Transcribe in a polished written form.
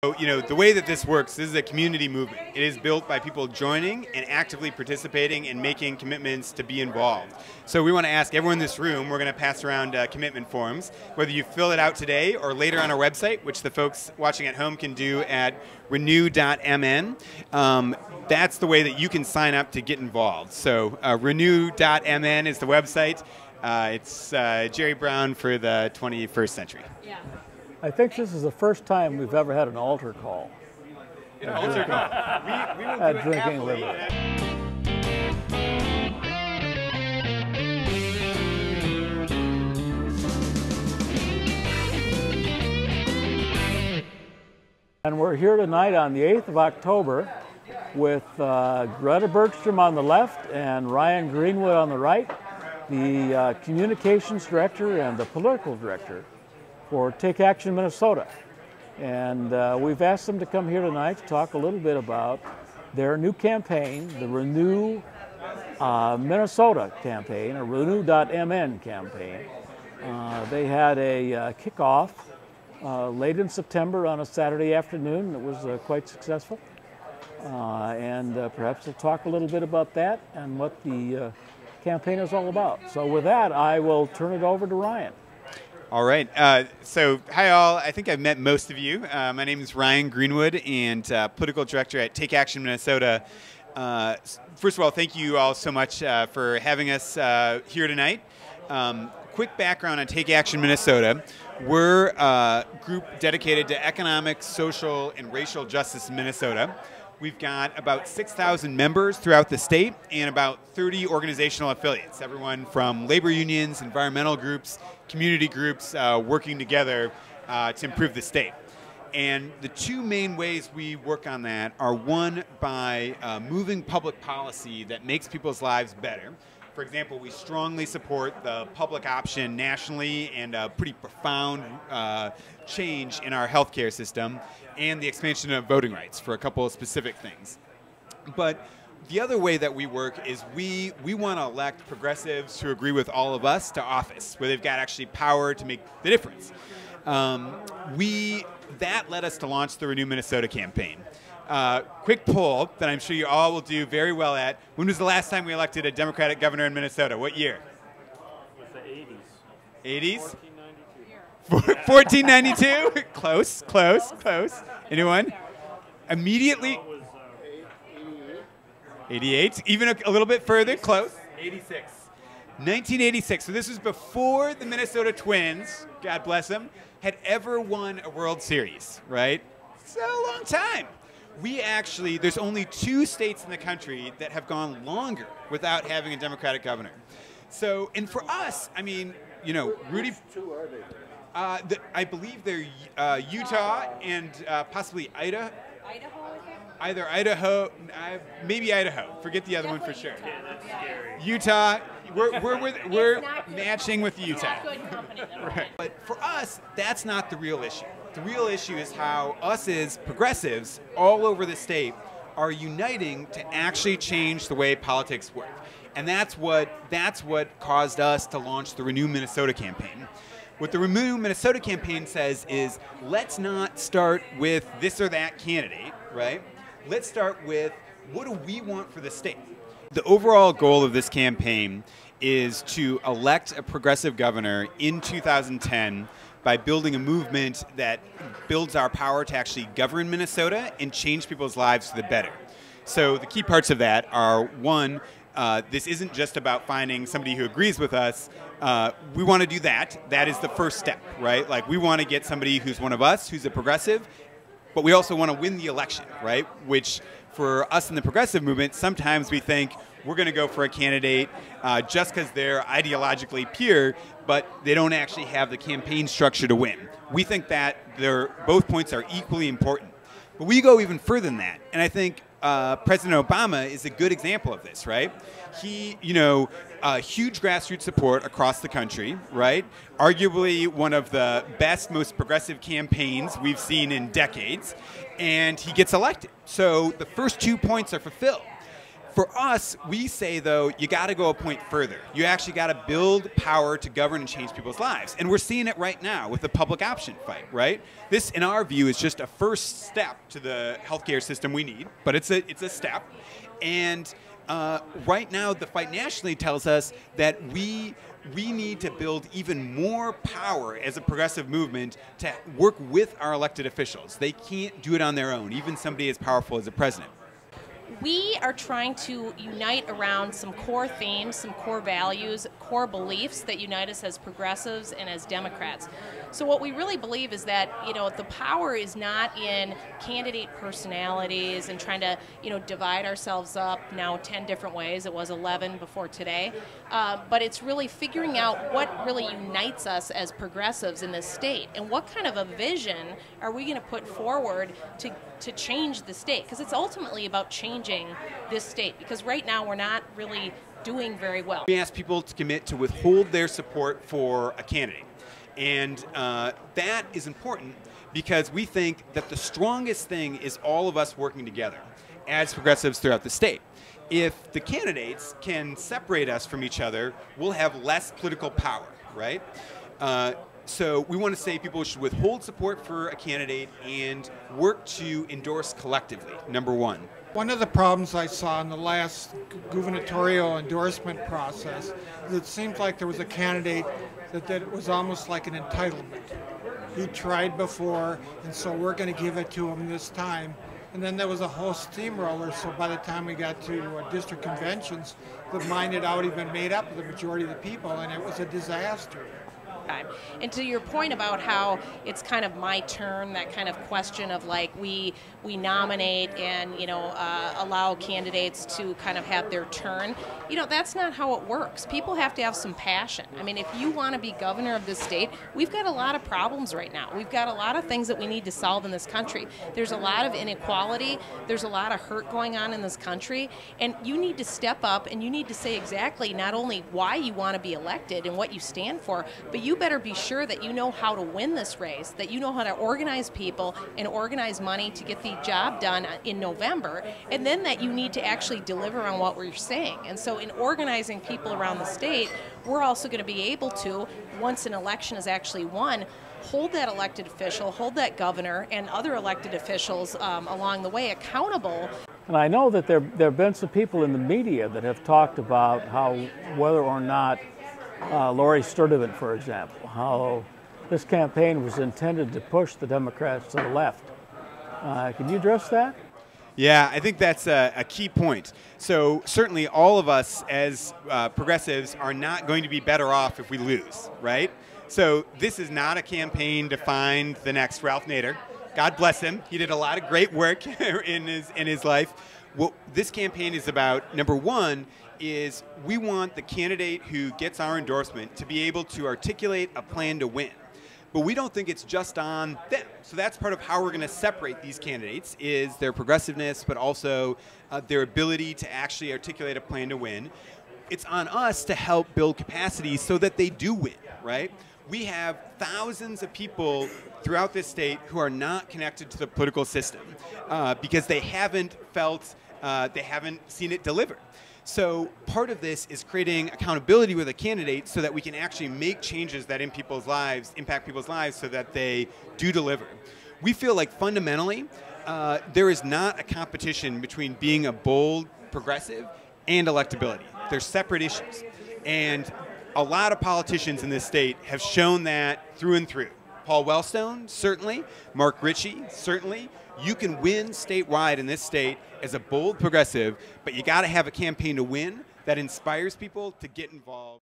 So, the way that this works, this is a community movement. It is built by people joining and actively participating and making commitments to be involved. So we want to ask everyone in this room, we're going to pass around commitment forms, whether you fill it out today or later on our website, which the folks watching at home can do at reNEW.mn. That's the way that you can sign up to get involved. So reNEW.mn is the website. It's Jerry Brown for the 21st century. Yeah. I think this is the first time we've ever had an altar call. An altar call. We will do it Drinking happily. And we're here tonight on the 8th of October with Greta Bergstrom on the left and Ryan Greenwood on the right, the communications director and the political director for Take Action Minnesota. And we've asked them to come here tonight to talk a little bit about their new campaign, the reNEW Minnesota campaign, or reNEW.mn campaign. They had a kickoff late in September on a Saturday afternoon that was quite successful. And perhaps they'll talk a little bit about that and what the campaign is all about. So with that, I will turn it over to Ryan. All right. So hi all. I think I've met most of you. My name is Ryan Greenwood and political director at Take Action Minnesota. First of all, thank you all so much for having us here tonight. Quick background on Take Action Minnesota. We're a group dedicated to economic, social, and racial justice in Minnesota. We've got about 6,000 members throughout the state and about 30 organizational affiliates, everyone from labor unions, environmental groups, community groups working together to improve the state. And the two main ways we work on that are, one, by moving public policy that makes people's lives better. For example, we strongly support the public option nationally and a pretty profound change in our healthcare system and the expansion of voting rights for a couple of specific things. But the other way that we work is we want to elect progressives who agree with all of us to office, where they've got actually power to make the difference. That led us to launch the reNEW Minnesota campaign. Quick poll that I'm sure you all will do very well at. When was the last time we elected a Democratic governor in Minnesota? What year? It was the 80s? 1492. 1492? Close, close, close. Anyone? Immediately? 88? Even a little bit further? Close. 86. 1986. So this was before the Minnesota Twins, God bless them, had ever won a World Series, right? It's a long time. There's only 2 states in the country that have gone longer without having a Democratic governor. So, and for us, I mean, Rudy. Which 2 are they? I believe they're Utah and possibly Idaho. Idaho, I think? Either Idaho, maybe Idaho. Forget the other one for sure. Yeah, that's scary. Utah, we're matching with Utah. Good company, then. Right. But for us, that's not the real issue. The real issue is how us as progressives all over the state are uniting to actually change the way politics work. And that's what caused us to launch the reNEW Minnesota campaign. What the reNEW Minnesota campaign says is, let's not start with this or that candidate, right? Let's start with, what do we want for the state? The overall goal of this campaign is to elect a progressive governor in 2010 by building a movement that builds our power to actually govern Minnesota and change people's lives for the better. So the key parts of that are, one, this isn't just about finding somebody who agrees with us. We want to do that. That is the first step, right? Like, we want to get somebody who's one of us, who's a progressive, but we also want to win the election, right? Which, for us in the progressive movement, sometimes we think we're going to go for a candidate just because they're ideologically pure, but they don't actually have the campaign structure to win. We think that both points are equally important. But we go even further than that. And I think President Obama is a good example of this, right? He, huge grassroots support across the country, right? Arguably one of the best, most progressive campaigns we've seen in decades. And he gets elected. So the first 2 points are fulfilled. For us, we say, though, you got to go a point further. You actually got to build power to govern and change people's lives. And we're seeing it right now with the public option fight, right? This, in our view, is just a first step to the healthcare system we need, but it's a step. And right now, the fight nationally tells us that we need to build even more power as a progressive movement to work with our elected officials. They can't do it on their own, even somebody as powerful as the president. We are trying to unite around some core themes, some core values, core beliefs that unite us as progressives and as Democrats. So what we really believe is that, the power is not in candidate personalities and trying to, divide ourselves up now 10 different ways. It was 11 before today. But it's really figuring out what really unites us as progressives in this state and what kind of a vision are we going to put forward to change the state, because it's ultimately about changing this state, because right now we're not really doing very well. We ask people to commit to withhold their support for a candidate, and that is important because we think that the strongest thing is all of us working together as progressives throughout the state. If the candidates can separate us from each other, we'll have less political power, right? So we want to say people should withhold support for a candidate and work to endorse collectively, number one. One of the problems I saw in the last gubernatorial endorsement process is it seems like there was a candidate that was almost like an entitlement. He tried before, and so we're going to give it to him this time. And then there was a whole steamroller, so by the time we got to district conventions, the mind had already been made up of the majority of the people, and it was a disaster. And to your point about how it's kind of my turn, that kind of question of like we nominate and allow candidates to kind of have their turn, that's not how it works. People have to have some passion. I mean, if you want to be governor of this state, we've got a lot of problems right now. We've got a lot of things that we need to solve in this country. There's a lot of inequality. There's a lot of hurt going on in this country, and you need to step up and you need to say exactly not only why you want to be elected and what you stand for, but you better be sure that you know how to win this race, that you know how to organize people and organize money to get the job done in November, and then that you need to actually deliver on what we're saying. And so in organizing people around the state, we're also going to be able to, once an election is actually won, hold that elected official, hold that governor and other elected officials along the way accountable. And I know that there have been some people in the media that have talked about how whether or not Lori Sturdivant, for example, how this campaign was intended to push the Democrats to the left. Can you address that? Yeah, I think that's a key point. So certainly all of us as progressives are not going to be better off if we lose, right? So this is not a campaign to find the next Ralph Nader. God bless him. He did a lot of great work in his life. What this campaign is about, number one, is we want the candidate who gets our endorsement to be able to articulate a plan to win. But we don't think it's just on them. So that's part of how we're going to separate these candidates, is their progressiveness, but also their ability to actually articulate a plan to win. It's on us to help build capacity so that they do win, right? We have thousands of people throughout this state who are not connected to the political system because they haven't seen it delivered. So part of this is creating accountability with a candidate so that we can actually make changes that impact people's lives so that they do deliver. We feel like fundamentally there is not a competition between being a bold progressive and electability. They're separate issues. And a lot of politicians in this state have shown that through and through. Paul Wellstone, certainly. Mark Ritchie, certainly. You can win statewide in this state as a bold progressive, but you got to have a campaign to win that inspires people to get involved.